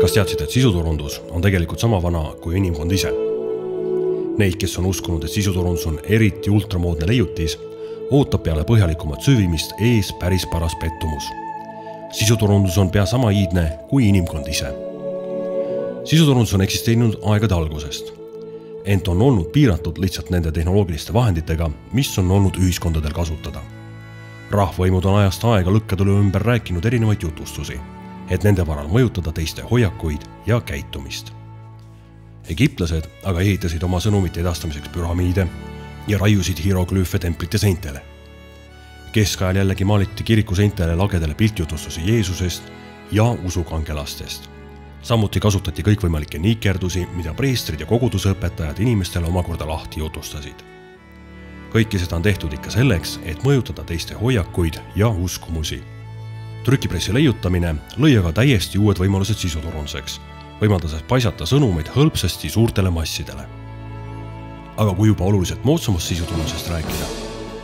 Kas teadsid, et sisuturundus on tegelikult sama vana kui inimkond ise? Neid, kes on uskunud, et sisuturundus on eriti ultramoodne leiutis, ootab peale põhjalikumat süvimist ees päris paras pettumus. Sisuturundus on pea sama iidne kui inimkond ise. Sisuturundus on eksisteerinud aegade algusest. Ent on olnud piiratud lihtsalt nende tehnoloogiliste vahenditega, mis on olnud ühiskondadel kasutada. Rahvvõimud on ajast aega lõkkadele ümber rääkinud erinevaid jutustusi, et nende varal mõjutada teiste hoiakuid ja käitumist. Egiptlased aga ehitasid oma sõnumite edastamiseks püramiide ja raiusid hieroglüüfe templite seintele. Keskajal jällegi maaliti kiriku seintele lagedale piltjutustusi Jeesusest ja usukangelastest. Samuti kasutati kõikvõimalikke niikerdusi, mida preestrid ja kogudusõpetajad inimestele omakorda lahti jutustasid. Kõike seda on tehtud ikka selleks, et mõjutada teiste hoiakuid ja uskumusi. Trükipressi leiutamine lõi aga täiesti uued võimalused sisuturunduseks, võimaldades paisata sõnumeid hõlpsasti suurtele massidele. Aga kui juba oluliselt moodsamast sisuturundusest rääkida,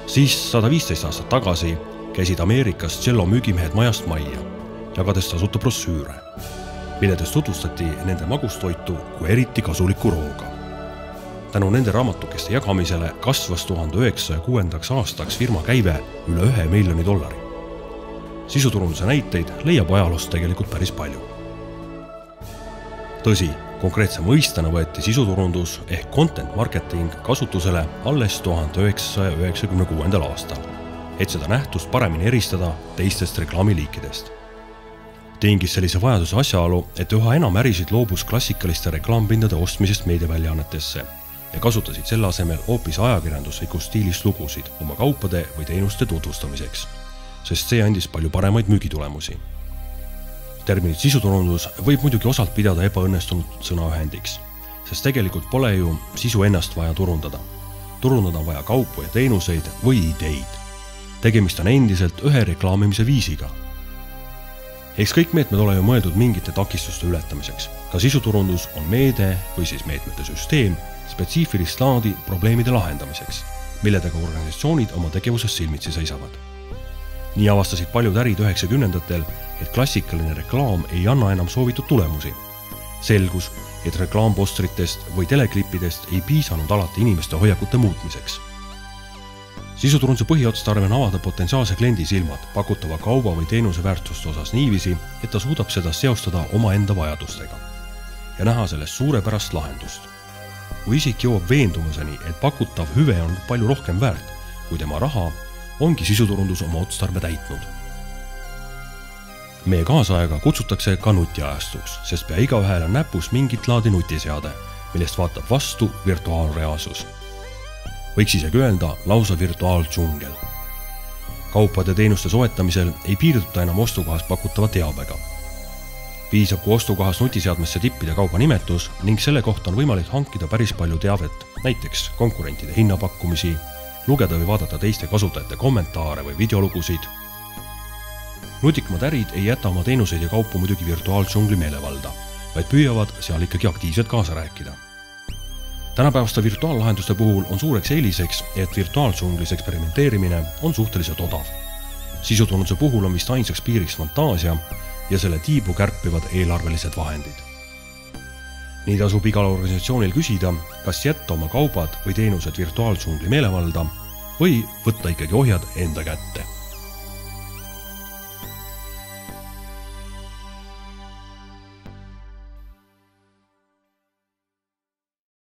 siis 115 aastat tagasi käisid Ameerikas cello müügimehed majast majja, jagades tasuta brossüüre, milledes tutvustati nende magustoitu kui eriti kasulikku rooga. Tänu nende raamatukeste jagamisele kasvas 1906. aastaks firma käive üle $1 miljoni. Sisuturunduse näiteid leiab ajaloost tegelikult päris palju. Tõsi, konkreetse mõistena võeti sisuturundus ehk content marketing kasutusele alles 1996. aastal, et seda nähtust paremini eristada teistest reklaamiliikidest. Tingis sellise vajaduse asjaolu, et üha enam ärisid loobus klassikaliste reklaampindade ostmisest meediaväljaannetesse ja kasutasid selle asemel hoopis ajakirjanduslikus stiilis lugusid oma kaupade või teenuste tutvustamiseks, sest see andis palju paremaid müügitulemusi. Terminit sisuturundus võib muidugi osalt pidada ebaõnnestunud sõnaühendiks, sest tegelikult pole ju sisu ennast vaja turundada. Turundada on vaja kaupu ja teenuseid või ideid. Tegemist on endiselt ühe reklaamimise viisiga. Eks kõik meetmed ole ju mõeldud mingite takistuste ületamiseks. Ka sisuturundus on meede või siis meetmete süsteem spetsiifilist laadi probleemide lahendamiseks, milledega organisatsioonid oma tegevuses silmitsi seisavad. Nii avastasid paljud ärid 90-ndatel, et klassikaline reklaam ei anna enam soovitud tulemusi. Selgus, et reklaampostritest või teleklippidest ei piisanud alati inimeste hoiakute muutmiseks. Sisuturunduse põhiotstarve on avada potentsiaalse kliendi silmad pakutava kauba või teenuse väärtuste osas niiviisi, et ta suudab seda seostada omaenda vajadustega ja näha sellest suurepärast lahendust. Kui isik jõuab veendumuseni, et pakutav hüve on palju rohkem väärt kui tema raha, ongi sisuturundus oma otstarbe täitnud. Meie kaasaega kutsutakse ka nutiajastuks, sest pea igaühel on näpus mingit laadi nutiseade, millest vaatab vastu virtuaalreaalsus. Võiks isegi öelda lausa virtuaaldsungel. Kaupade teenuste soetamisel ei piirduta enam ostukohas pakutava teabega. Piisab, kui ostukohas nutiseadmesse tippida kauba nimetus ning selle kohta on võimalik hankida päris palju teavet, näiteks konkurentide hinnapakkumisi, lugeda või vaadata teiste kasutajate kommentaare või videolugusid. Nutikamad ärid ei jäta oma teenuseid ja kaupu muidugi virtuaaldsungli meelevalda, vaid püüavad seal ikkagi aktiivselt kaasa rääkida. Tänapäevaste virtuaallahenduste puhul on suureks eeliseks, et virtuaaldsunglis eksperimenteerimine on suhteliselt odav. Sisuturunduse puhul on vist ainsaks piiriks fantaasia ja selle tiibu kärpivad eelarvelised vahendid. Nii tasub igal organisatsioonil küsida, kas jätta oma kaubad või teenused virtuaaldsungli meelevalda või võtta ikkagi ohjad enda kätte.